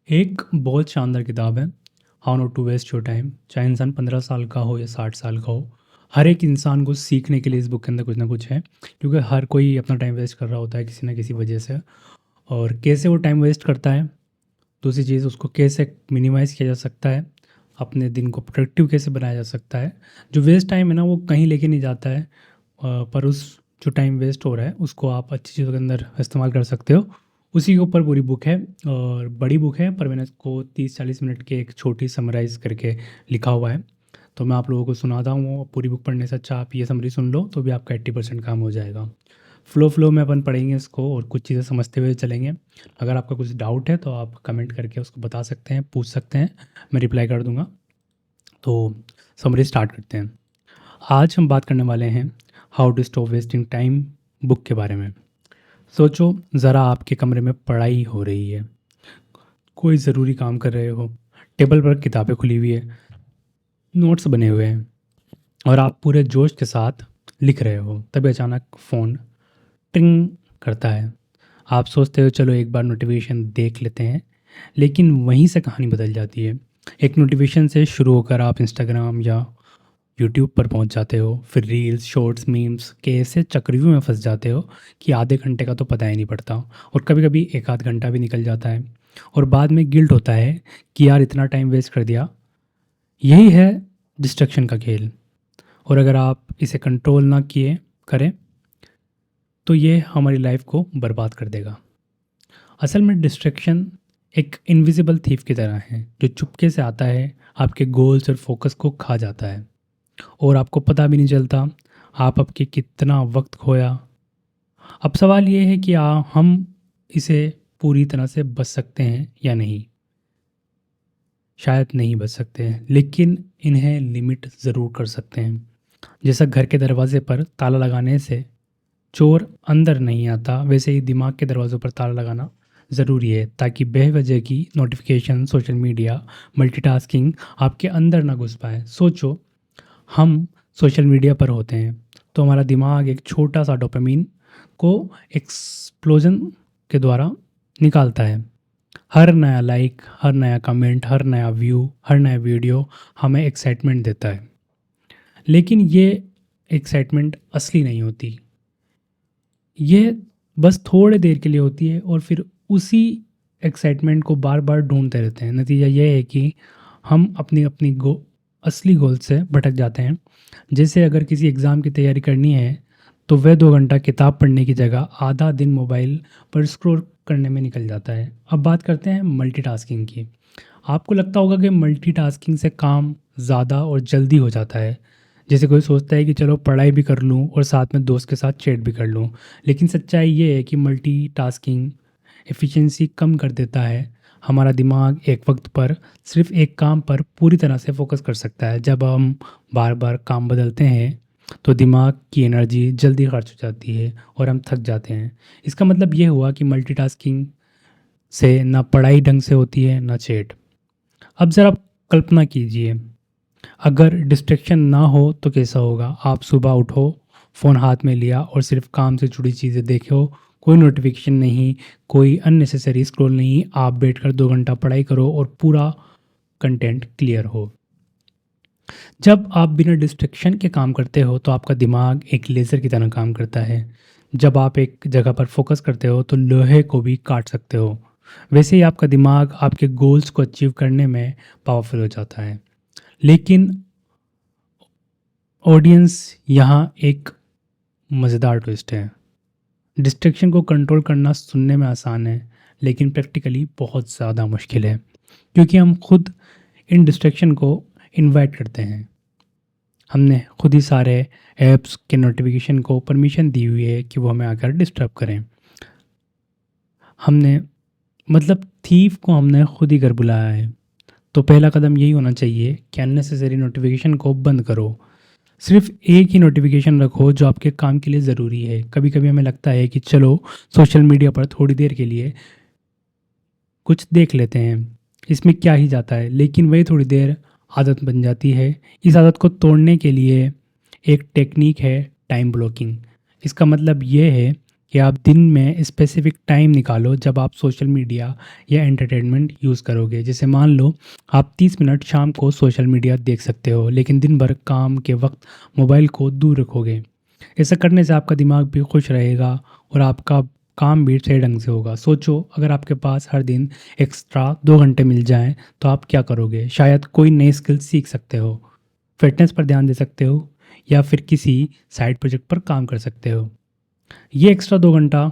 एक बहुत शानदार किताब है, how not to waste your time. चाहे इंसान 15 साल का हो या 60 साल का हो, हर एक इंसान को सीखने के लिए इस बुक के अंदर कुछ ना कुछ है। क्योंकि हर कोई अपना टाइम वेस्ट कर रहा होता है किसी ना किसी वजह से। और कैसे वो टाइम वेस्ट करता है, दूसरी चीज़ उसको कैसे मिनिमाइज़ किया जा सकता है, अपने दिन को प्रोडक्टिव कैसे बनाया जा सकता है। जो वेस्ट टाइम है ना, वो कहीं लेके नहीं जाता है। पर उस जो टाइम वेस्ट हो रहा है उसको आप अच्छी चीज़ों के अंदर इस्तेमाल कर सकते हो। उसी के ऊपर पूरी बुक है। और बड़ी बुक है, पर मैंने इसको 30-40 मिनट के एक छोटी समराइज़ करके लिखा हुआ है। तो मैं आप लोगों को सुनाता हूँ। पूरी बुक पढ़ने से अच्छा आप ये समरी सुन लो तो भी आपका 80% काम हो जाएगा। फ़्लो में अपन पढ़ेंगे इसको और कुछ चीज़ें समझते हुए चलेंगे। अगर आपका कुछ डाउट है तो आप कमेंट करके उसको बता सकते हैं, पूछ सकते हैं, मैं रिप्लाई कर दूँगा। तो समरी स्टार्ट करते हैं। आज हम बात करने वाले हैं how to stop wasting time book के बारे में। सोचो ज़रा, आपके कमरे में पढ़ाई हो रही है, कोई ज़रूरी काम कर रहे हो, टेबल पर किताबें खुली हुई है, नोट्स बने हुए हैं और आप पूरे जोश के साथ लिख रहे हो। तभी अचानक फ़ोन टिंग करता है। आप सोचते हो चलो एक बार नोटिफिकेशन देख लेते हैं, लेकिन वहीं से कहानी बदल जाती है। एक नोटिफिकेशन से शुरू होकर आप इंस्टाग्राम या यूट्यूब पर पहुंच जाते हो, फिर रील्स, शॉर्ट्स, मीम्स के ऐसे चक्रव्यूह में फंस जाते हो कि आधे घंटे का तो पता ही नहीं पड़ता। और कभी कभी एक आध घंटा भी निकल जाता है और बाद में गिल्ट होता है कि यार इतना टाइम वेस्ट कर दिया। यही है डिस्ट्रक्शन का खेल। और अगर आप इसे कंट्रोल ना किए करें तो ये हमारी लाइफ को बर्बाद कर देगा। असल में डिस्ट्रैक्शन एक इनविजिबल थीफ की तरह है जो चुपके से आता है, आपके गोल्स और फोकस को खा जाता है और आपको पता भी नहीं चलता आप आपके कितना वक्त खोया। अब सवाल ये है कि हम इसे पूरी तरह से बच सकते हैं या नहीं। शायद नहीं बच सकते हैं, लेकिन इन्हें लिमिट ज़रूर कर सकते हैं। जैसा घर के दरवाजे पर ताला लगाने से चोर अंदर नहीं आता, वैसे ही दिमाग के दरवाज़ों पर ताला लगाना ज़रूरी है ताकि बेवजह की नोटिफिकेशन, सोशल मीडिया, मल्टीटास्किंग आपके अंदर ना घुस पाए। सोचो, हम सोशल मीडिया पर होते हैं तो हमारा दिमाग एक छोटा सा डोपामीन को एक्सप्लोजन के द्वारा निकालता है। हर नया लाइक, हर नया कमेंट, हर नया व्यू, हर नया वीडियो हमें एक्साइटमेंट देता है। लेकिन ये एक्साइटमेंट असली नहीं होती। ये बस थोड़े देर के लिए होती है और फिर उसी एक्साइटमेंट को बार बार ढूंढते रहते हैं। नतीजा ये है कि हम अपनी अपनी असली गोल से भटक जाते हैं। जैसे अगर किसी एग्ज़ाम की तैयारी करनी है तो वह 2 घंटा किताब पढ़ने की जगह आधा दिन मोबाइल पर स्क्रॉल करने में निकल जाता है। अब बात करते हैं मल्टीटास्किंग की। आपको लगता होगा कि मल्टीटास्किंग से काम ज़्यादा और जल्दी हो जाता है। जैसे कोई सोचता है कि चलो पढ़ाई भी कर लूँ और साथ में दोस्त के साथ चैट भी कर लूँ। लेकिन सच्चाई ये है कि मल्टीटास्किंग एफिशिएंसी कम कर देता है। हमारा दिमाग एक वक्त पर सिर्फ एक काम पर पूरी तरह से फोकस कर सकता है। जब हम बार बार काम बदलते हैं तो दिमाग की एनर्जी जल्दी खर्च हो जाती है और हम थक जाते हैं। इसका मतलब ये हुआ कि मल्टीटास्किंग से ना पढ़ाई ढंग से होती है ना चैट। अब ज़रा कल्पना कीजिए, अगर डिस्ट्रैक्शन ना हो तो कैसा होगा। आप सुबह उठो, फ़ोन हाथ में लिया और सिर्फ काम से जुड़ी चीज़ें देखो। कोई नोटिफिकेशन नहीं, कोई अननेसेसरी स्क्रॉल नहीं। आप बैठकर 2 घंटा पढ़ाई करो और पूरा कंटेंट क्लियर हो। जब आप बिना डिस्ट्रैक्शन के काम करते हो तो आपका दिमाग एक लेज़र की तरह काम करता है। जब आप एक जगह पर फोकस करते हो तो लोहे को भी काट सकते हो। वैसे ही आपका दिमाग आपके गोल्स को अचीव करने में पावरफुल हो जाता है। लेकिन ऑडियंस, यहाँ एक मज़ेदार ट्विस्ट है। डिस्ट्रैक्शन को कंट्रोल करना सुनने में आसान है, लेकिन प्रैक्टिकली बहुत ज़्यादा मुश्किल है, क्योंकि हम खुद इन डिस्ट्रैक्शन को इनवाइट करते हैं। हमने खुद ही सारे ऐप्स के नोटिफिकेशन को परमिशन दी हुई है कि वो हमें आकर डिस्टर्ब करें। हमने मतलब थीफ को हमने खुद ही घर बुलाया है। तो पहला कदम यही होना चाहिए कि अननेसेसरी नोटिफिकेशन को बंद करो। सिर्फ एक ही नोटिफिकेशन रखो जो आपके काम के लिए ज़रूरी है। कभी कभी हमें लगता है कि चलो सोशल मीडिया पर थोड़ी देर के लिए कुछ देख लेते हैं, इसमें क्या ही जाता है, लेकिन वही थोड़ी देर आदत बन जाती है। इस आदत को तोड़ने के लिए एक टेक्निक है, टाइम ब्लॉकिंग। इसका मतलब ये है कि आप दिन में स्पेसिफिक टाइम निकालो जब आप सोशल मीडिया या एंटरटेनमेंट यूज़ करोगे। जैसे मान लो आप 30 मिनट शाम को सोशल मीडिया देख सकते हो, लेकिन दिन भर काम के वक्त मोबाइल को दूर रखोगे। ऐसा करने से आपका दिमाग भी खुश रहेगा और आपका काम भी सही ढंग से होगा। सोचो, अगर आपके पास हर दिन एक्स्ट्रा 2 घंटे मिल जाएं तो आप क्या करोगे? शायद कोई नई स्किल सीख सकते हो, फिटनेस पर ध्यान दे सकते हो, या फिर किसी साइड प्रोजेक्ट पर काम कर सकते हो। ये एक्स्ट्रा 2 घंटा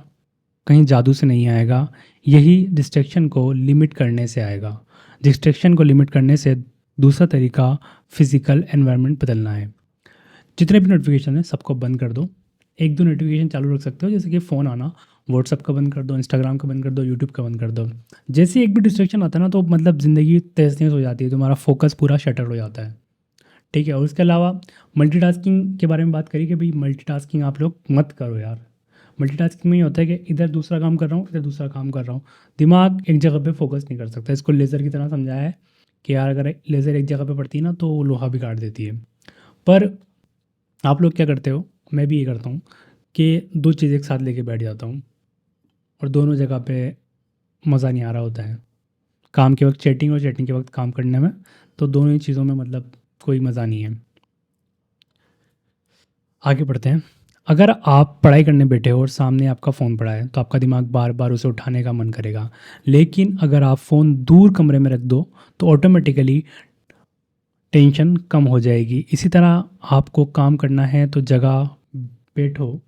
कहीं जादू से नहीं आएगा, यही डिस्ट्रैक्शन को लिमिट करने से आएगा। डिस्ट्रैक्शन को लिमिट करने से दूसरा तरीका फिजिकल एनवायरनमेंट बदलना है। जितने भी नोटिफिकेशन है सबको बंद कर दो। एक दो नोटिफिकेशन चालू रख सकते हो, जैसे कि फ़ोन आना, व्हाट्सअप का बंद कर दो, इंस्टाग्राम का बंद कर दो, यूट्यूब का बंद कर दो। जैसे ही एक भी डिस्ट्रैक्शन आता है ना, तो मतलब ज़िंदगी तहस नहस हो जाती है, तुम्हारा फोकस पूरा शटर हो जाता है। ठीक है। और उसके अलावा मल्टीटास्किंग के बारे में बात करी कि भाई मल्टीटास्किंग आप लोग मत करो यार। मल्टीटास्किंग में ये होता है कि इधर दूसरा काम कर रहा हूँ, इधर दूसरा काम कर रहा हूँ, दिमाग एक जगह पे फोकस नहीं कर सकता। इसको लेज़र की तरह समझाया है कि यार अगर लेज़र एक जगह पे पड़ती है ना, तो वो लोहा भी काट देती है। पर आप लोग क्या करते हो, मैं भी ये करता हूँ कि दो चीज़ एक साथ लेके बैठ जाता हूँ, और दोनों जगह पे मज़ा नहीं आ रहा होता है। काम के वक्त चैटिंग और चैटिंग के वक्त काम करने में, तो दोनों ही चीज़ों में मतलब कोई मज़ा नहीं है। आगे बढ़ते हैं। अगर आप पढ़ाई करने बैठे हो और सामने आपका फ़ोन पड़ा है, तो आपका दिमाग बार बार उसे उठाने का मन करेगा। लेकिन अगर आप फ़ोन दूर कमरे में रख दो, तो ऑटोमेटिकली टेंशन कम हो जाएगी। इसी तरह आपको काम करना है तो जगह बैठो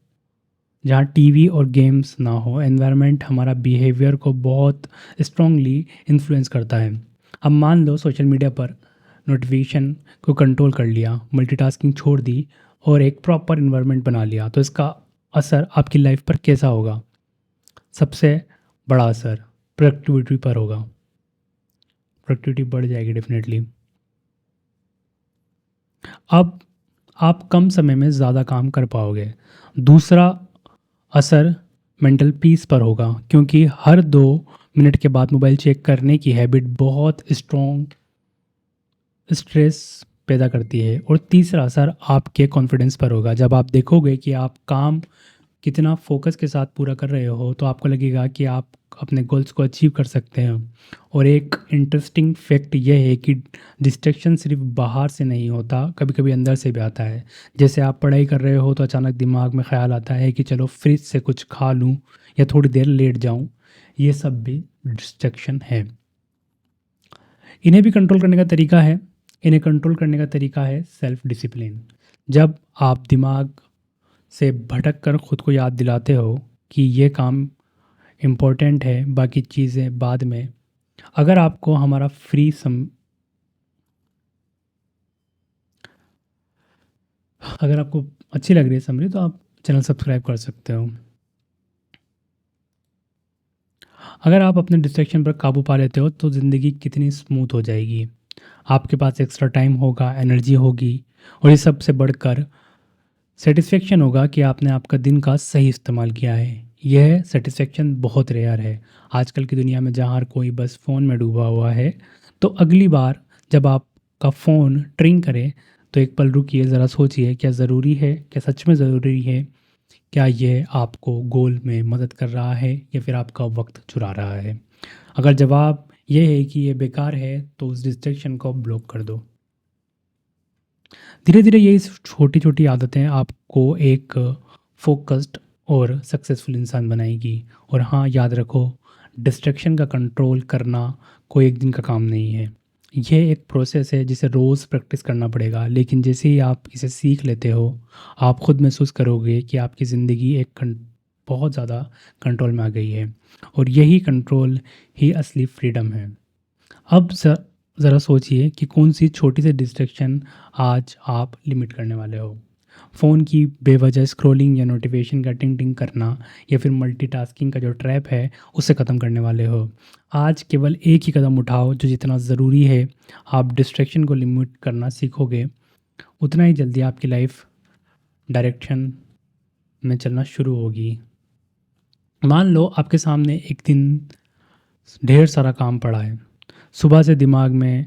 जहाँ टीवी और गेम्स ना हो। एनवायरनमेंट हमारा बिहेवियर को बहुत स्ट्रांगली इन्फ्लुएंस करता है। अब मान लो सोशल मीडिया पर नोटिफिकेशन को कंट्रोल कर लिया, मल्टीटास्किंग छोड़ दी और एक प्रॉपर इन्वायरमेंट बना लिया, तो इसका असर आपकी लाइफ पर कैसा होगा? सबसे बड़ा असर प्रोडक्टिविटी पर होगा। प्रोडक्टिविटी बढ़ जाएगी डेफिनेटली। अब आप कम समय में ज़्यादा काम कर पाओगे। दूसरा असर मेंटल पीस पर होगा, क्योंकि हर 2 मिनट के बाद मोबाइल चेक करने की हैबिट बहुत स्ट्रॉन्ग स्ट्रेस पैदा करती है। और तीसरा असर आपके कॉन्फिडेंस पर होगा। जब आप देखोगे कि आप काम कितना फोकस के साथ पूरा कर रहे हो, तो आपको लगेगा कि आप अपने गोल्स को अचीव कर सकते हैं। और एक इंटरेस्टिंग फैक्ट यह है कि डिस्ट्रैक्शन सिर्फ बाहर से नहीं होता, कभी कभी अंदर से भी आता है। जैसे आप पढ़ाई कर रहे हो तो अचानक दिमाग में ख्याल आता है कि चलो फ्रिज से कुछ खा लूँ या थोड़ी देर लेट जाऊँ। ये सब भी डिस्ट्रैक्शन है। इन्हें भी कंट्रोल करने का तरीका है। इन्हें कंट्रोल करने का तरीका है सेल्फ डिसिप्लिन। जब आप दिमाग से भटक कर खुद को याद दिलाते हो कि ये काम इम्पोर्टेंट है, बाकी चीज़ें बाद में। अगर आपको हमारा अगर आपको अच्छी लग रही है समरी, तो आप चैनल सब्सक्राइब कर सकते हो। अगर आप अपने डिस्ट्रैक्शन पर काबू पा लेते हो तो ज़िंदगी कितनी स्मूथ हो जाएगी। आपके पास एक्स्ट्रा टाइम होगा, एनर्जी होगी, और ये सबसे बढ़कर सेटिस्फेक्शन होगा कि आपने आपका दिन का सही इस्तेमाल किया है। यह सेटिस्फेक्शन बहुत रेयर है आजकल की दुनिया में, जहाँ हर कोई बस फ़ोन में डूबा हुआ है। तो अगली बार जब आपका फ़ोन ट्रिंग करे, तो एक पल रुकिए, ज़रा सोचिए, क्या ज़रूरी है? क्या सच में ज़रूरी है? क्या यह आपको गोल में मदद कर रहा है या फिर आपका वक्त चुरा रहा है? अगर जवाब यह है कि ये बेकार है, तो उस डिस्ट्रैक्शन को ब्लॉक कर दो। धीरे धीरे ये छोटी छोटी आदतें आपको एक फोकस्ड और सक्सेसफुल इंसान बनाएगी। और हाँ, याद रखो, डिस्ट्रैक्शन का कंट्रोल करना कोई एक दिन का काम नहीं है। यह एक प्रोसेस है जिसे रोज़ प्रैक्टिस करना पड़ेगा, लेकिन जैसे ही आप इसे सीख लेते हो, आप खुद महसूस करोगे कि आपकी ज़िंदगी बहुत ज़्यादा कंट्रोल में आ गई है। और यही कंट्रोल ही असली फ्रीडम है। अब ज़रा सोचिए कि कौन सी छोटी सी डिस्ट्रैक्शन आज आप लिमिट करने वाले हो। फ़ोन की बेवजह स्क्रॉलिंग या नोटिफिकेशन का टिंग टिंग करना, या फिर मल्टीटास्किंग का जो ट्रैप है उसे ख़त्म करने वाले हो। आज केवल एक ही कदम उठाओ जो जितना ज़रूरी है। आप डिस्ट्रैक्शन को लिमिट करना सीखोगे, उतना ही जल्दी आपकी लाइफ डायरेक्शन में चलना शुरू होगी। मान लो आपके सामने एक दिन ढेर सारा काम पड़ा है। सुबह से दिमाग में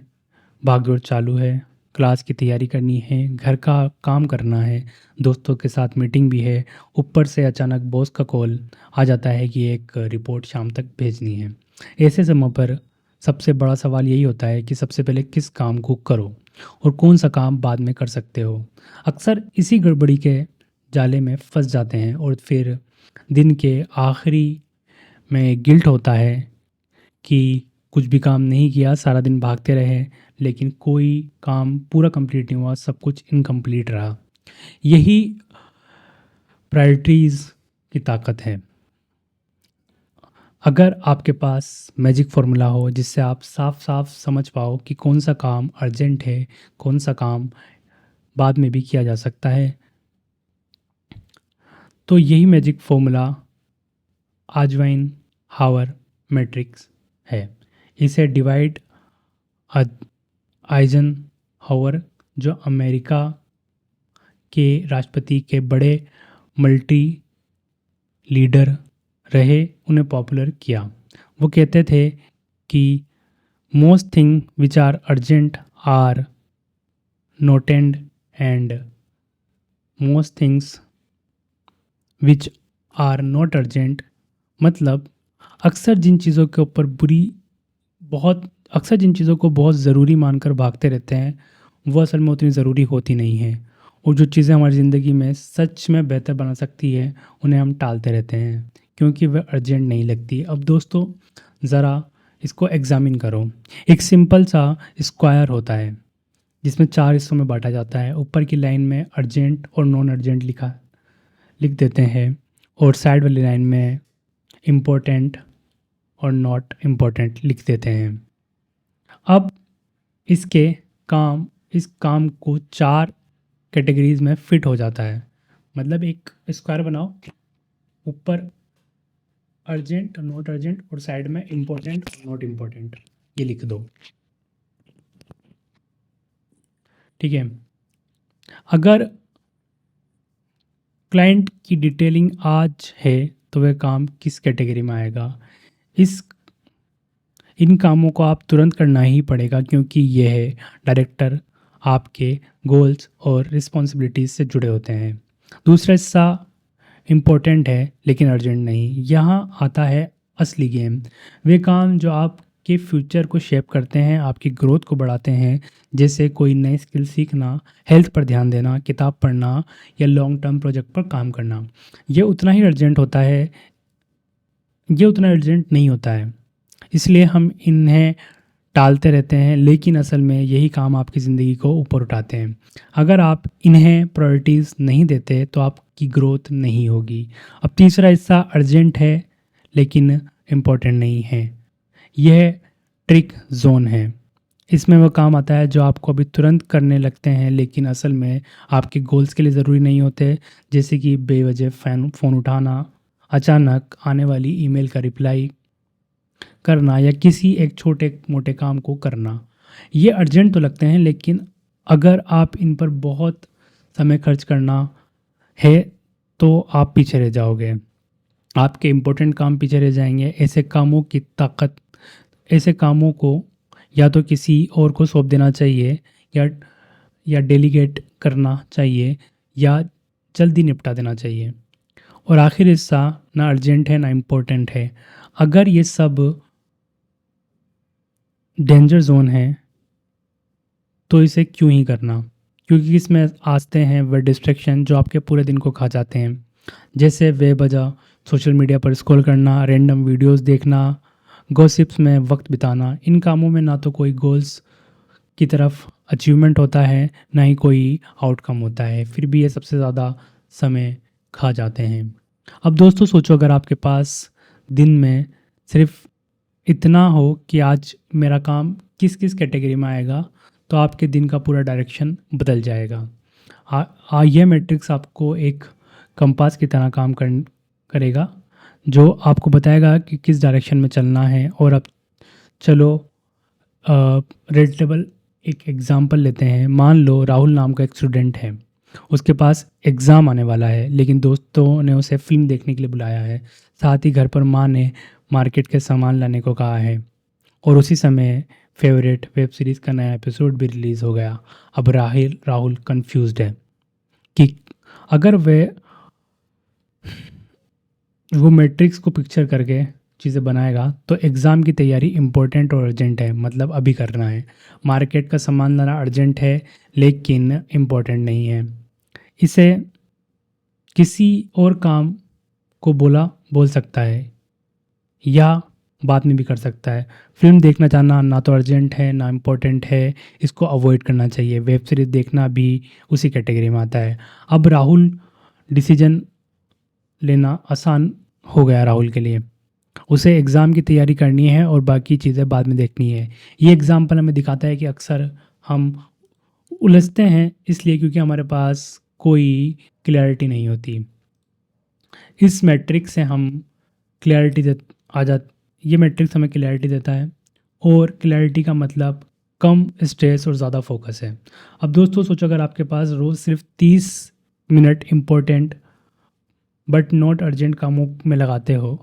भागदौड़ चालू है, क्लास की तैयारी करनी है, घर का काम करना है, दोस्तों के साथ मीटिंग भी है, ऊपर से अचानक बॉस का कॉल आ जाता है कि एक रिपोर्ट शाम तक भेजनी है। ऐसे समय पर सबसे बड़ा सवाल यही होता है कि सबसे पहले किस काम को करो और कौन सा काम बाद में कर सकते हो। अक्सर इसी गड़बड़ी के जाले में फंस जाते हैं और फिर दिन के आखिरी में गिल्ट होता है कि कुछ भी काम नहीं किया, सारा दिन भागते रहे, लेकिन कोई काम पूरा कंप्लीट नहीं हुआ, सब कुछ इनकम्प्लीट रहा। यही प्रायोरिटीज़ की ताकत है। अगर आपके पास मैजिक फार्मूला हो जिससे आप साफ साफ समझ पाओ कि कौन सा काम अर्जेंट है, कौन सा काम बाद में भी किया जा सकता है, तो यही मैजिक फार्मूला आइजनहावर हावर मैट्रिक्स है। इसे डिवाइड आइजनहावर, जो अमेरिका के राष्ट्रपति के बड़े मल्टी लीडर रहे, उन्हें पॉपुलर किया। वो कहते थे कि most thing which are urgent are noted and most things which are not urgent. मतलब अक्सर जिन चीज़ों के ऊपर अक्सर जिन चीज़ों को बहुत ज़रूरी मानकर भागते रहते हैं वो असल में उतनी ज़रूरी होती नहीं है, और जो चीज़ें हमारी ज़िंदगी में सच में बेहतर बना सकती है उन्हें हम टालते रहते हैं क्योंकि वह अर्जेंट नहीं लगती। अब दोस्तों ज़रा इसको एग्ज़ामिन करो। एक सिंपल सा स्क्वायर होता है जिसमें 4 हिस्सों में बांटा जाता है। ऊपर की लाइन में अर्जेंट और नॉन अर्जेंट लिख देते हैं, और साइड वाली लाइन में इम्पोर्टेंट और नॉट इम्पोर्टेंट लिख देते हैं। अब इस काम को 4 कैटेगरीज में फिट हो जाता है। मतलब एक स्क्वायर बनाओ, ऊपर अर्जेंट, नॉट अर्जेंट, और साइड में इम्पोर्टेंट और नॉट इम्पोर्टेंट, ये लिख दो। ठीक है। अगर क्लाइंट की डिटेलिंग आज है तो वह काम किस कैटेगरी में आएगा? इन कामों को आप तुरंत करना ही पड़ेगा क्योंकि यह डायरेक्टर आपके गोल्स और रिस्पॉन्सिबिलिटीज़ से जुड़े होते हैं। दूसरा हिस्सा इम्पोर्टेंट है लेकिन अर्जेंट नहीं। यहाँ आता है असली गेम। वे काम जो आपके फ्यूचर को शेप करते हैं, आपकी ग्रोथ को बढ़ाते हैं, जैसे कोई नई स्किल सीखना, हेल्थ पर ध्यान देना, किताब पढ़ना या लॉन्ग टर्म प्रोजेक्ट पर काम करना। ये उतना अर्जेंट नहीं होता है, इसलिए हम इन्हें टालते रहते हैं, लेकिन असल में यही काम आपकी ज़िंदगी को ऊपर उठाते हैं। अगर आप इन्हें प्रायोरिटीज़ नहीं देते तो आपकी ग्रोथ नहीं होगी। अब तीसरा हिस्सा अर्जेंट है लेकिन इम्पोर्टेंट नहीं है। यह ट्रिक जोन है। इसमें वो काम आता है जो आपको अभी तुरंत करने लगते हैं लेकिन असल में आपके गोल्स के लिए ज़रूरी नहीं होते, जैसे कि बेवजह फ़ोन उठाना, अचानक आने वाली ईमेल का रिप्लाई करना या किसी एक छोटे मोटे काम को करना। ये अर्जेंट तो लगते हैं, लेकिन अगर आप इन पर बहुत समय खर्च करना है तो आप पीछे रह जाओगे। आपके इम्पोर्टेंट काम पीछे रह जाएंगे। ऐसे कामों को या तो किसी और को सौंप देना चाहिए या डेलीगेट करना चाहिए या जल्दी निपटा देना चाहिए। और आखिर हिस्सा ना अर्जेंट है ना इम्पोर्टेंट है। अगर ये सब डेंजर जोन है तो इसे क्यों ही करना, क्योंकि इसमें आते हैं वह डिस्ट्रैक्शन जो आपके पूरे दिन को खा जाते हैं, जैसे बेवजह सोशल मीडिया पर स्क्रॉल करना, रैंडम वीडियोस देखना, गॉसिप्स में वक्त बिताना। इन कामों में ना तो कोई गोल्स की तरफ अचीवमेंट होता है ना ही कोई आउटकम होता है, फिर भी ये सबसे ज़्यादा समय खा जाते हैं। अब दोस्तों सोचो, अगर आपके पास दिन में सिर्फ इतना हो कि आज मेरा काम किस किस कैटेगरी में आएगा, तो आपके दिन का पूरा डायरेक्शन बदल जाएगा। यह मैट्रिक्स आपको एक कंपास की तरह काम करेगा जो आपको बताएगा कि किस डायरेक्शन में चलना है। और अब चलो रिलेटेबल एक एग्ज़ाम्पल लेते हैं। मान लो राहुल नाम का एक स्टूडेंट है, उसके पास एग्ज़ाम आने वाला है, लेकिन दोस्तों ने उसे फ़िल्म देखने के लिए बुलाया है, साथ ही घर पर माँ ने मार्केट के सामान लाने को कहा है। और उसी समय फेवरेट वेब सीरीज़ का नया एपिसोड भी रिलीज़ हो गया। अब राहिल राहुल कंफ्यूज्ड है कि अगर वो मैट्रिक्स को पिक्चर करके चीज़ें बनाएगा तो एग्ज़ाम की तैयारी इम्पोर्टेंट और अर्जेंट है, मतलब अभी करना है। मार्केट का सामान लाना अर्जेंट है लेकिन इम्पोर्टेंट नहीं है। इसे किसी और काम को बोल सकता है या बाद में भी कर सकता है। फ़िल्म देखना चाहना ना तो अर्जेंट है ना इम्पोर्टेंट है, इसको अवॉइड करना चाहिए। वेब सीरीज़ देखना भी उसी कैटेगरी में आता है। अब राहुल डिसीजन लेना आसान हो गया राहुल के लिए। उसे एग्ज़ाम की तैयारी करनी है और बाकी चीज़ें बाद में देखनी है। ये एग्ज़ाम्पल हमें दिखाता है कि अक्सर हम उलझते हैं इसलिए क्योंकि हमारे पास कोई क्लैरिटी नहीं होती। इस मैट्रिक्स से हम क्लैरिटी दे आ जा ये मैट्रिक्स हमें क्लैरिटी देता है और क्लैरिटी का मतलब कम स्ट्रेस और ज़्यादा फोकस है। अब दोस्तों सोचो अगर आपके पास रोज़ सिर्फ 30 minute important but not urgent कामों में लगाते हो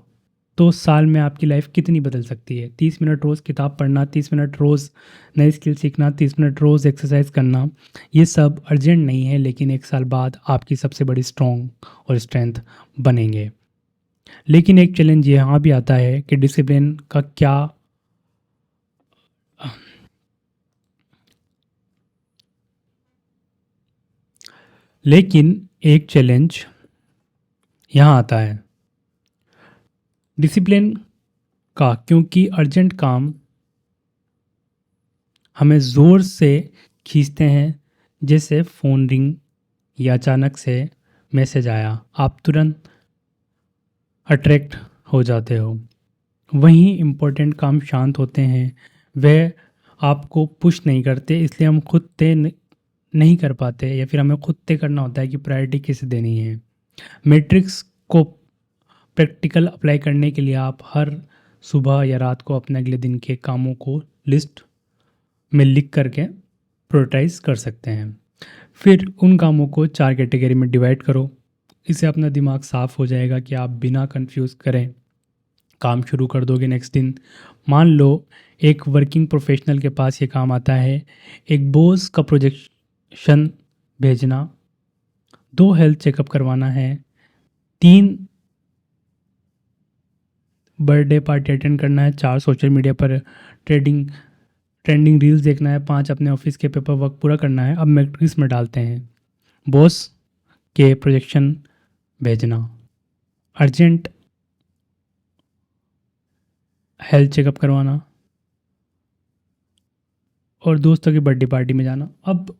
तो साल में आपकी लाइफ कितनी बदल सकती है। 30 मिनट रोज़ किताब पढ़ना, 30 मिनट रोज़ नई स्किल सीखना, 30 मिनट रोज़ एक्सरसाइज करना, ये सब अर्जेंट नहीं है लेकिन एक साल बाद आपकी सबसे बड़ी स्ट्रॉन्ग और स्ट्रेंथ बनेंगे। लेकिन एक चैलेंज यहाँ भी आता है कि डिसिप्लिन का क्या लेकिन एक चैलेंज यहाँ आता है डिसिप्लिन का, क्योंकि अर्जेंट काम हमें ज़ोर से खींचते हैं। जैसे फ़ोन रिंग या अचानक से मैसेज आया, आप तुरंत अट्रैक्ट हो जाते हो। वहीं इम्पोर्टेंट काम शांत होते हैं, वह आपको पुश नहीं करते, इसलिए हम खुद तय नहीं कर पाते या फिर हमें खुद तय करना होता है कि प्रायोरिटी किसे देनी है। मैट्रिक्स को प्रैक्टिकल अप्लाई करने के लिए आप हर सुबह या रात को अपने अगले दिन के कामों को लिस्ट में लिख करके प्रायोरिटाइज कर सकते हैं। फिर उन कामों को 4 कैटेगरी में डिवाइड करो। इससे अपना दिमाग साफ हो जाएगा कि आप बिना कंफ्यूज करें काम शुरू कर दोगे नेक्स्ट दिन। मान लो एक वर्किंग प्रोफेशनल के पास ये काम आता है, एक बॉस का प्रोजेक्शन भेजना, 2 हेल्थ चेकअप करवाना है, 3 बर्थडे पार्टी अटेंड करना है, 4 सोशल मीडिया पर ट्रेंडिंग रील्स देखना है, 5 अपने ऑफिस के पेपर वर्क पूरा करना है। अब मैट्रिक्स में डालते हैं बॉस के प्रोजेक्शन भेजना, अर्जेंट हेल्थ चेकअप करवाना और दोस्तों की बर्थडे पार्टी में जाना। अब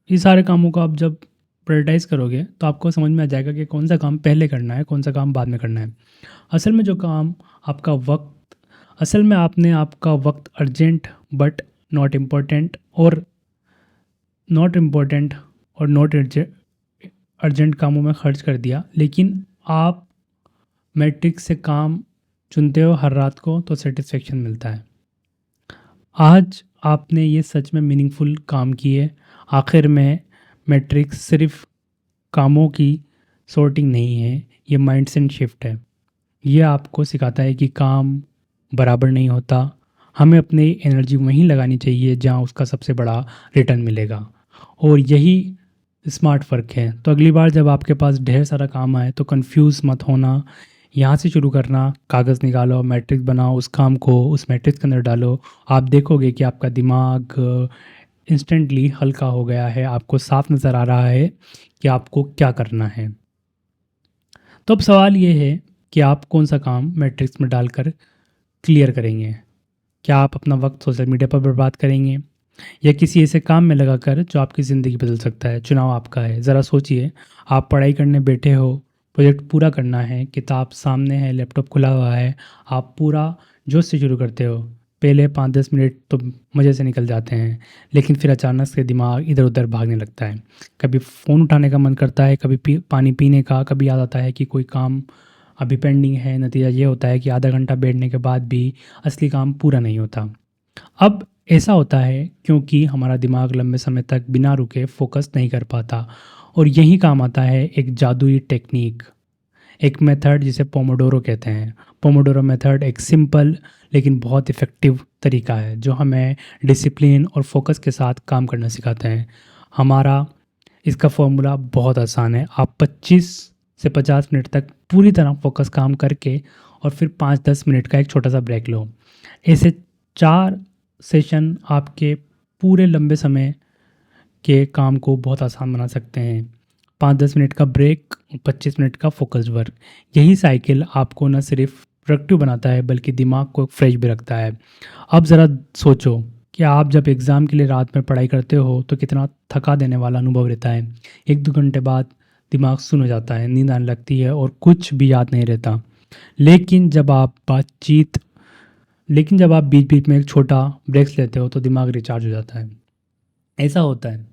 ये सारे कामों को आप जब प्रायोरिटाइज़ करोगे तो आपको समझ में आ जाएगा कि कौन सा काम पहले करना है, कौन सा काम बाद में करना है। असल में जो काम आपका वक्त असल में आपने आपका वक्त अर्जेंट बट नॉट इम्पोर्टेंट और नॉट अर्जेंट कामों में खर्च कर दिया। लेकिन आप मैट्रिक्स से काम चुनते हो हर रात को तो सेटिस्फेक्शन मिलता है। आज आपने ये सच में मीनिंगफुल काम किए। आखिर में मैट्रिक्स सिर्फ कामों की सॉर्टिंग नहीं है, ये माइंडसेट शिफ्ट है। ये आपको सिखाता है कि काम बराबर नहीं होता, हमें अपनी एनर्जी वहीं लगानी चाहिए जहाँ उसका सबसे बड़ा रिटर्न मिलेगा। और यही स्मार्ट फ़र्क है। तो अगली बार जब आपके पास ढेर सारा काम आए तो कंफ्यूज मत होना, यहाँ से शुरू करना, कागज़ निकालो, मैट्रिक्स बनाओ, उस काम को उस मैट्रिक्स के अंदर डालो। आप देखोगे कि आपका दिमाग इंस्टेंटली हल्का हो गया है, आपको साफ नज़र आ रहा है कि आपको क्या करना है। तो अब सवाल ये है कि आप कौन सा काम मैट्रिक्स में डालकर क्लियर करेंगे। क्या आप अपना वक्त सोशल मीडिया पर बर्बाद करेंगे या किसी ऐसे काम में लगाकर जो आपकी ज़िंदगी बदल सकता है। चुनाव आपका है। ज़रा सोचिए, आप पढ़ाई करने बैठे हो, प्रोजेक्ट पूरा करना है, किताब सामने है, लैपटॉप खुला हुआ है, आप पूरा जोश से शुरू करते हो। पहले 5-10 मिनट तो मज़े से निकल जाते हैं, लेकिन फिर अचानक से दिमाग इधर उधर भागने लगता है। कभी फ़ोन उठाने का मन करता है, कभी पानी पीने का, कभी याद आता है कि कोई काम अभी पेंडिंग है। नतीजा ये होता है कि आधा घंटा बैठने के बाद भी असली काम पूरा नहीं होता। अब ऐसा होता है क्योंकि हमारा दिमाग लंबे समय तक बिना रुके फोकस नहीं कर पाता। और यही काम आता है एक जादुई टेक्निक, एक मेथड जिसे पोमोडोरो कहते हैं। पोमोडोरो मेथड एक सिंपल लेकिन बहुत इफ़ेक्टिव तरीका है जो हमें डिसिप्लिन और फोकस के साथ काम करना सिखाते हैं। हमारा इसका फॉर्मूला बहुत आसान है। आप 25 से 50 मिनट तक पूरी तरह फोकस काम करके और फिर 5-10 मिनट का एक छोटा सा ब्रेक लो। ऐसे 4 सेशन आपके पूरे लंबे समय के काम को बहुत आसान बना सकते हैं। 5-10 मिनट का ब्रेक, 25 मिनट का फोकस्ड वर्क। यही साइकिल आपको न सिर्फ प्रोडक्टिव बनाता है बल्कि दिमाग को फ्रेश भी रखता है। अब ज़रा सोचो कि आप जब एग्ज़ाम के लिए रात में पढ़ाई करते हो तो कितना थका देने वाला अनुभव रहता है। 1-2 घंटे बाद दिमाग सुन हो जाता है, नींद आने लगती है और कुछ भी याद नहीं रहता। लेकिन जब आप बीच-बीच में एक छोटा ब्रेक्स लेते हो तो दिमाग रिचार्ज हो जाता है। ऐसा होता है।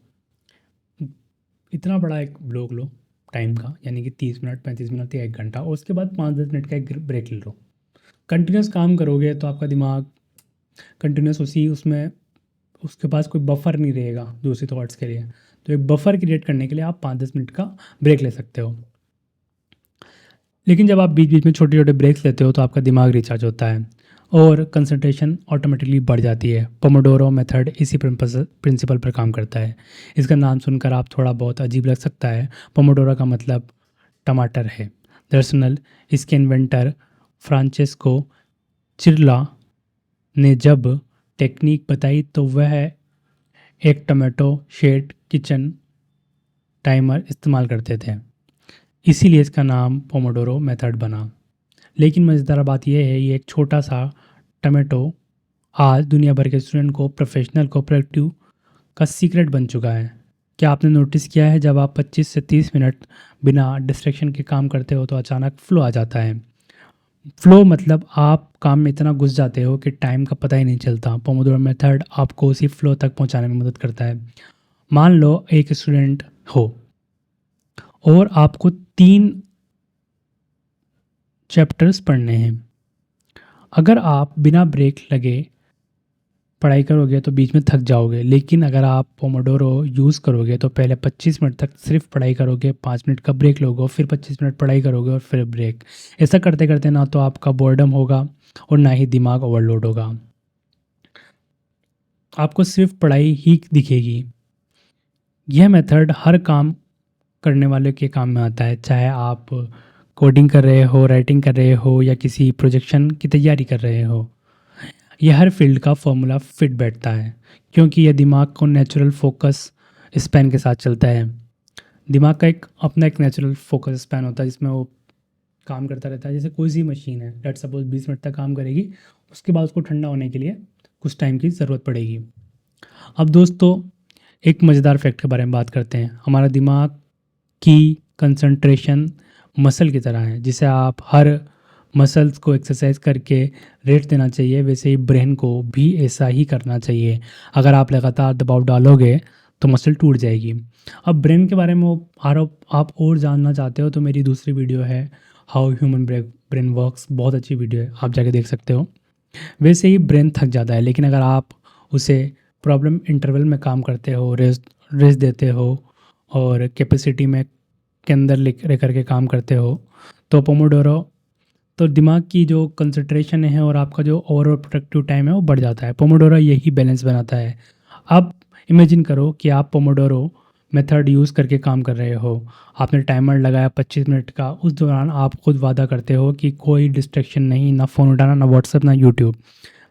इतना बड़ा एक ब्लॉक लो टाइम का, यानी कि 30 मिनट, 35 मिनट या 1 घंटा, और उसके बाद 5-10 मिनट का एक ब्रेक ले लो। कंटिन्यूअस काम करोगे तो आपका दिमाग कंटिन्यूअस उसमें उसके पास कोई बफर नहीं रहेगा दूसरी थॉट्स के लिए। तो एक बफर क्रिएट करने के लिए आप 5-10 मिनट का ब्रेक ले सकते हो। लेकिन जब आप बीच-बीच में छोटे-छोटे ब्रेक्स लेते हो तो आपका दिमाग रिचार्ज होता है और कंसंट्रेशन ऑटोमेटिकली बढ़ जाती है। पोमोडोरो मेथड इसी प्रिंसिपल पर काम करता है। इसका नाम सुनकर आप थोड़ा बहुत अजीब लग सकता है। पोमोडोरो का मतलब टमाटर है। दरअसल इसके इन्वेंटर फ्रांचेस्को चिरला ने जब टेक्निक बताई तो वह एक टमाटो शेड किचन टाइमर इस्तेमाल करते थे। इसीलिए इसका नाम पोमोडोरो मेथड बना। लेकिन मज़ेदार बात यह है, ये एक छोटा सा टमाटो आज दुनिया भर के स्टूडेंट को, प्रोफेशनल को प्रोडक्टिव का सीक्रेट बन चुका है। क्या आपने नोटिस किया है, जब आप 25 से 30 मिनट बिना डिस्ट्रैक्शन के काम करते हो तो अचानक फ्लो आ जाता है। फ्लो मतलब आप काम में इतना घुस जाते हो कि टाइम का पता ही नहीं चलता। पोमोडोरो मेथड आपको उसी फ्लो तक पहुंचाने में मदद करता है। मान लो एक स्टूडेंट हो और आपको 3 चैप्टर्स पढ़ने हैं। अगर आप बिना ब्रेक लगे पढ़ाई करोगे तो बीच में थक जाओगे। लेकिन अगर आप पोमोडोरो यूज़ करोगे तो पहले 25 मिनट तक सिर्फ पढ़ाई करोगे, 5 मिनट का ब्रेक लोगे, फिर 25 मिनट पढ़ाई करोगे और फिर ब्रेक। ऐसा करते करते ना तो आपका बोर्डम होगा और ना ही दिमाग ओवरलोड होगा। आपको सिर्फ पढ़ाई ही दिखेगी। यह मेथड हर काम करने वाले के काम में आता है, चाहे आप कोडिंग कर रहे हो, राइटिंग कर रहे हो या किसी प्रोजेक्शन की तैयारी कर रहे हो। यह हर फील्ड का फॉर्मूला फिट बैठता है क्योंकि यह दिमाग को नेचुरल फोकस स्पैन के साथ चलता है। दिमाग का एक नेचुरल फोकस स्पैन होता है जिसमें वो काम करता रहता है। जैसे कोई सी मशीन है, लेट्स सपोज 20 मिनट तक काम करेगी, उसके बाद उसको ठंडा होने के लिए कुछ टाइम की ज़रूरत पड़ेगी। अब दोस्तों, एक मज़ेदार फैक्ट के बारे में बात करते हैं। हमारा दिमाग की कंसंट्रेशन मसल की तरह है। जिसे आप हर मसल्स को एक्सरसाइज करके रेस्ट देना चाहिए, वैसे ही ब्रेन को भी ऐसा ही करना चाहिए। अगर आप लगातार दबाव डालोगे तो मसल टूट जाएगी। अब ब्रेन के बारे में आप और जानना चाहते हो तो मेरी दूसरी वीडियो है हाउ ह्यूमन ब्रेन वर्क्स, बहुत अच्छी वीडियो है, आप जाके देख सकते हो। वैसे ही ब्रेन थक जाता है, लेकिन अगर आप उसे प्रॉब्लम इंटरवल में काम करते हो, रेस्ट देते हो और कैपेसिटी में के अंदर रह करके काम करते हो तो पोमोडोरो, तो दिमाग की जो कंसंट्रेशन है और आपका जो ओवरऑल प्रोडक्टिव टाइम है वो बढ़ जाता है। पोमोडोरो यही बैलेंस बनाता है। अब इमेजिन करो कि आप पोमोडोरो मेथड यूज़ करके काम कर रहे हो। आपने टाइमर लगाया 25 मिनट का। उस दौरान आप खुद वादा करते हो कि कोई डिस्ट्रैक्शन नहीं, ना फ़ोन उठाना, ना व्हाट्सएप, ना यूट्यूब,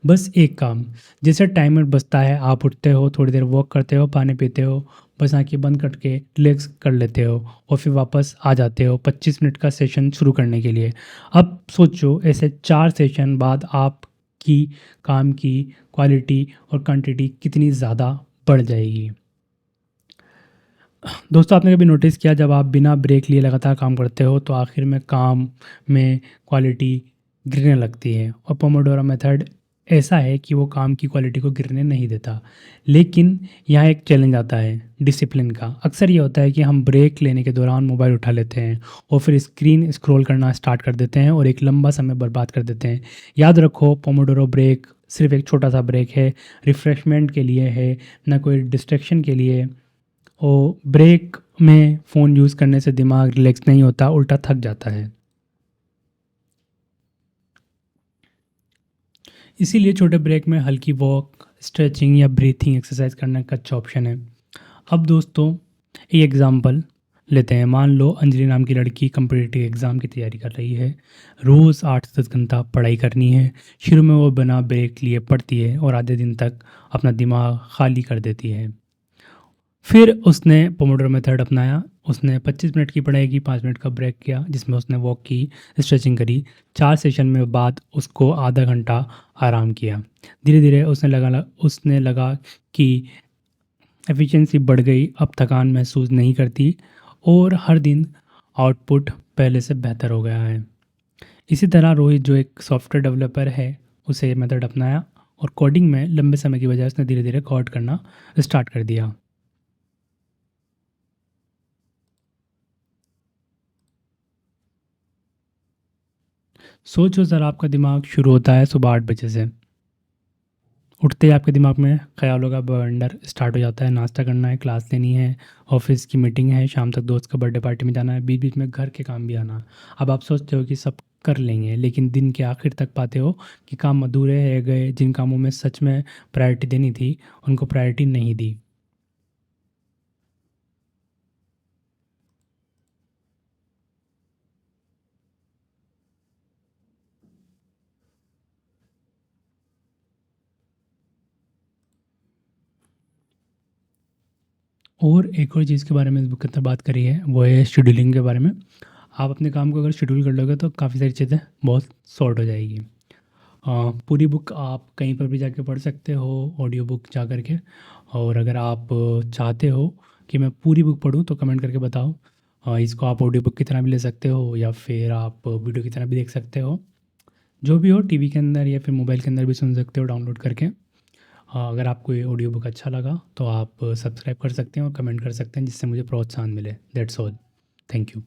बस एक काम। जैसे टाइमर बजता है आप उठते हो, थोड़ी देर वॉक करते हो, पानी पीते हो, बस आंखें बंद करके रिलैक्स कर लेते हो और फिर वापस आ जाते हो 25 मिनट का सेशन शुरू करने के लिए। अब सोचो, ऐसे 4 सेशन बाद आपकी काम की क्वालिटी और क्वांटिटी कितनी ज़्यादा बढ़ जाएगी। दोस्तों, आपने कभी नोटिस किया, जब आप बिना ब्रेक लिए लगातार काम करते हो तो आखिर में काम में क्वालिटी गिरने लगती है। और पोमोडोरो मेथड ऐसा है कि वो काम की क्वालिटी को गिरने नहीं देता। लेकिन यहाँ एक चैलेंज आता है डिसिप्लिन का। अक्सर ये होता है कि हम ब्रेक लेने के दौरान मोबाइल उठा लेते हैं और फिर स्क्रीन स्क्रॉल करना स्टार्ट कर देते हैं और एक लंबा समय बर्बाद कर देते हैं। याद रखो, पोमोडोरो ब्रेक सिर्फ एक छोटा सा ब्रेक है, रिफ़्रेशमेंट के लिए है, ना कोई डिस्ट्रैक्शन के लिए। और ब्रेक में फ़ोन यूज़ करने से दिमाग रिलैक्स नहीं होता, उल्टा थक जाता है। इसीलिए छोटे ब्रेक में हल्की वॉक, स्ट्रेचिंग या ब्रीथिंग एक्सरसाइज करना का अच्छा ऑप्शन है। अब दोस्तों एक एग्जांपल लेते हैं। मान लो अंजलि नाम की लड़की कम्पिटिटिव एग्ज़ाम की तैयारी कर रही है। रोज़ 8 से 10 घंटा पढ़ाई करनी है। शुरू में वो बिना ब्रेक लिए पढ़ती है और आधे दिन तक अपना दिमाग खाली कर देती है। फिर उसने पोमोडोरो मेथड अपनाया। उसने 25 मिनट की पढ़ाई की, 5 मिनट का ब्रेक किया जिसमें उसने वॉक की, स्ट्रेचिंग करी। 4 सेशन में बाद उसको आधा घंटा आराम किया। धीरे धीरे उसने लगा कि एफिशिएंसी बढ़ गई, अब थकान महसूस नहीं करती और हर दिन आउटपुट पहले से बेहतर हो गया है। इसी तरह रोहित जो एक सॉफ्टवेयर डेवलपर है, उसे ये मेथड अपनाया और कोडिंग में लंबे समय की बजाय उसने धीरे धीरे कोड करना स्टार्ट कर दिया। सोचो सर, आपका दिमाग शुरू होता है सुबह 8 बजे से। उठते ही आपके दिमाग में ख्यालों का बवंडर स्टार्ट हो जाता है। नाश्ता करना है, क्लास लेनी है, ऑफिस की मीटिंग है, शाम तक दोस्त का बर्थडे पार्टी में जाना है, बीच बीच में घर के काम भी आना। अब आप सोचते हो कि सब कर लेंगे, लेकिन दिन के आखिर तक पाते हो कि काम अधूरे रह गए। जिन कामों में सच में प्रायोरिटी देनी थी, उनको प्रायोरिटी नहीं दी। और एक और चीज़ के बारे में इस बुक के अंदर बात करी है, वो है शेड्यूलिंग के बारे में। आप अपने काम को अगर शेड्यूल कर लोगे तो काफ़ी सारी चीज़ें बहुत सॉर्ट हो जाएगी। पूरी बुक आप कहीं पर भी जाके पढ़ सकते हो, ऑडियो बुक जा कर के। और अगर आप चाहते हो कि मैं पूरी बुक पढूँ तो कमेंट करके बताओ। इसको आप ऑडियो बुक की तरह भी ले सकते हो या फिर आप वीडियो की तरह भी देख सकते हो। जो भी हो, टीवी के अंदर या फिर मोबाइल के अंदर भी सुन सकते हो डाउनलोड करके। अगर आपको ये ऑडियो बुक अच्छा लगा तो आप सब्सक्राइब कर सकते हैं और कमेंट कर सकते हैं, जिससे मुझे प्रोत्साहन मिले। That's all. Thank you.